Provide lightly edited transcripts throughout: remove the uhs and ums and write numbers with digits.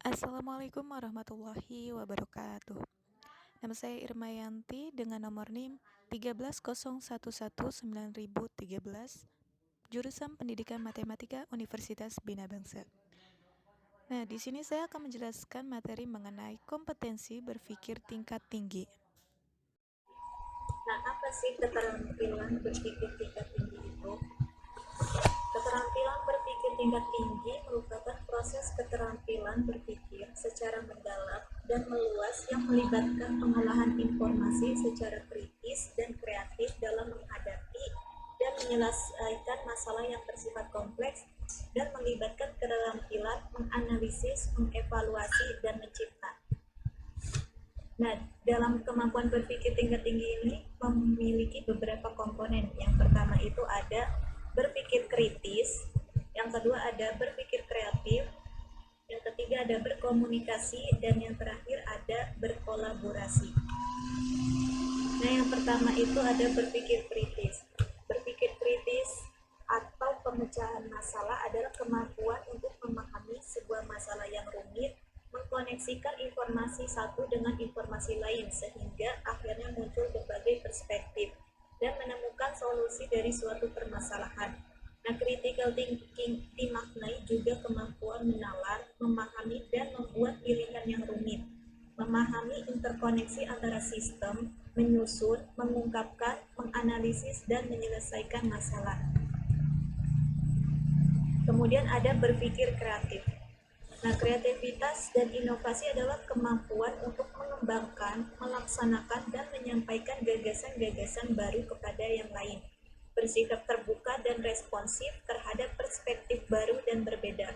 Assalamualaikum warahmatullahi wabarakatuh. Nama saya Irmayanti dengan nomor NIM 130119013, jurusan Pendidikan Matematika Universitas Bina Bangsa. Nah, di sini saya akan menjelaskan materi mengenai kompetensi berpikir tingkat tinggi. Nah, apa sih keterampilan berpikir tingkat tinggi itu? Keterampilan berpikir tingkat tinggi merupakan proses keterampilan berpikir secara mendalam dan meluas yang melibatkan pengolahan informasi secara kritis dan kreatif dalam menghadapi dan menyelesaikan masalah yang bersifat kompleks dan melibatkan keterampilan menganalisis, mengevaluasi, dan mencipta. Nah, dalam kemampuan berpikir tingkat tinggi ini memiliki beberapa komponen. Yang pertama itu ada berpikir kritis, yang kedua ada berpikir kreatif, yang ketiga ada berkomunikasi, dan yang terakhir ada berkolaborasi. Nah, yang pertama itu ada berpikir kritis. Berpikir kritis atau pemecahan masalah adalah kemampuan untuk memahami sebuah masalah yang rumit, mengkoneksikan informasi satu dengan informasi lain sehingga akhirnya muncul berbagai perspektif dan menemukan solusi dari suatu permasalahan. Nah, critical thinking dimaknai juga kemampuan menalar, memahami, dan membuat pilihan yang rumit, memahami interkoneksi antara sistem, menyusun, mengungkapkan, menganalisis, dan menyelesaikan masalah. Kemudian ada berpikir kreatif. Nah, kreativitas dan inovasi adalah kemampuan untuk mengembangkan, melaksanakan, dan menyampaikan gagasan-gagasan baru kepada yang lain. Bersikap terbuka dan responsif terhadap perspektif baru dan berbeda.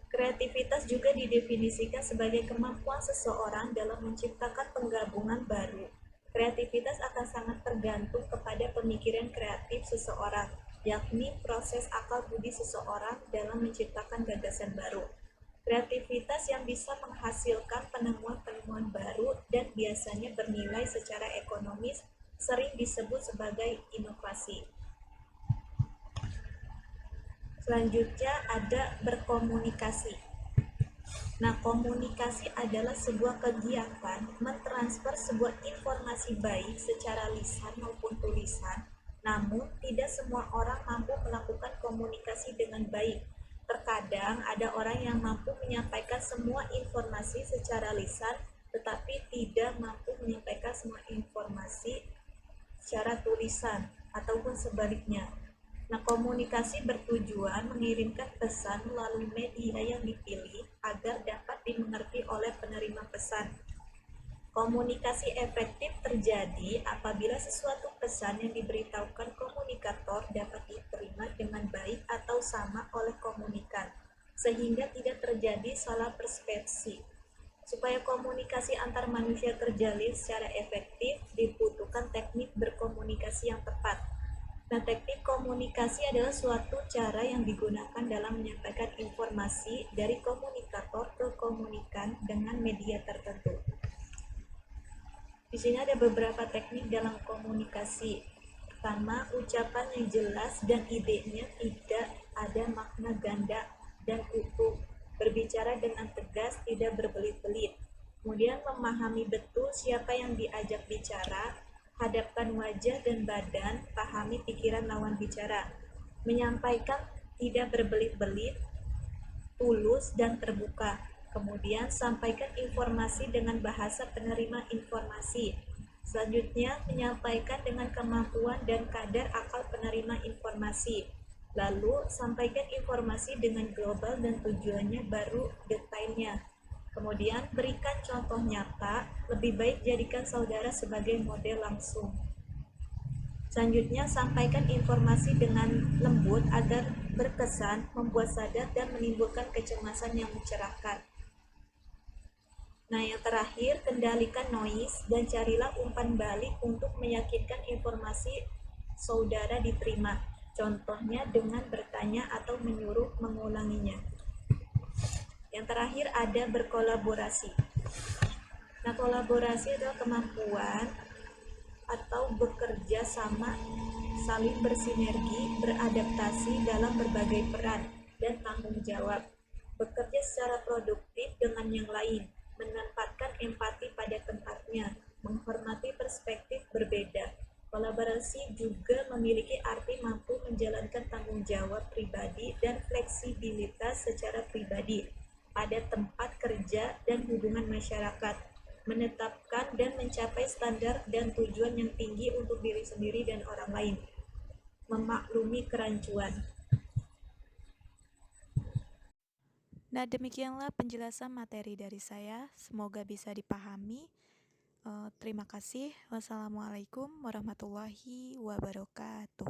Kreativitas juga didefinisikan sebagai kemampuan seseorang dalam menciptakan penggabungan baru. Kreativitas akan sangat tergantung kepada pemikiran kreatif seseorang, yakni proses akal budi seseorang dalam menciptakan gagasan baru. Kreativitas yang bisa menghasilkan penemuan-penemuan baru dan biasanya bernilai secara ekonomis sering disebut sebagai inovasi. Selanjutnya ada berkomunikasi. Nah, komunikasi adalah sebuah kegiatan mentransfer sebuah informasi baik secara lisan maupun tulisan, namun tidak semua orang mampu melakukan komunikasi dengan baik. Terkadang ada orang yang mampu menyampaikan semua informasi secara lisan, tetapi tidak mampu menyampaikan semua informasi secara tulisan, ataupun sebaliknya. Nah, komunikasi bertujuan mengirimkan pesan melalui media yang dipilih agar dapat dimengerti oleh penerima pesan. Komunikasi efektif terjadi apabila sesuatu pesan yang diberitahukan komunikator dapat diterima dengan baik atau sama oleh komunikan, sehingga tidak terjadi salah persepsi. Supaya komunikasi antar manusia terjalin secara efektif, dibutuhkan teknik berkomunikasi yang tepat. Nah, teknik komunikasi adalah suatu cara yang digunakan dalam menyampaikan informasi dari komunikator ke komunikan dengan media tertentu. Di sini ada beberapa teknik dalam komunikasi. Pertama, ucapan yang jelas dan idenya tidak ada makna ganda dan utuh. Berbicara dengan tegas, tidak berbelit-belit. Kemudian memahami betul siapa yang diajak bicara, hadapkan wajah dan badan, pahami pikiran lawan bicara. Menyampaikan tidak berbelit-belit, tulus dan terbuka. Kemudian sampaikan informasi dengan bahasa penerima informasi. Selanjutnya, menyampaikan dengan kemampuan dan kadar akal penerima informasi. Lalu, sampaikan informasi dengan global dan tujuannya baru detailnya. Kemudian, berikan contoh nyata, lebih baik jadikan saudara sebagai model langsung. Selanjutnya, sampaikan informasi dengan lembut agar berkesan, membuat sadar, dan menimbulkan kecemasan yang mencerahkan. Nah, yang terakhir, kendalikan noise dan carilah umpan balik untuk meyakinkan informasi saudara diterima. Contohnya dengan bertanya atau menyuruh mengulanginya. Yang terakhir ada berkolaborasi. Nah, kolaborasi adalah kemampuan atau bekerja sama, saling bersinergi, beradaptasi dalam berbagai peran dan tanggung jawab, bekerja secara produktif dengan yang lain, menempatkan empati pada tempatnya, menghormati perspektif berbeda. Kolaborasi juga memiliki arti mampu menjalankan tanggung jawab pribadi dan fleksibilitas secara pribadi pada tempat kerja dan hubungan masyarakat, menetapkan dan mencapai standar dan tujuan yang tinggi untuk diri sendiri dan orang lain, memaklumi kerancuan. Nah, demikianlah penjelasan materi dari saya. Semoga bisa dipahami. Terima kasih. Wassalamualaikum warahmatullahi wabarakatuh.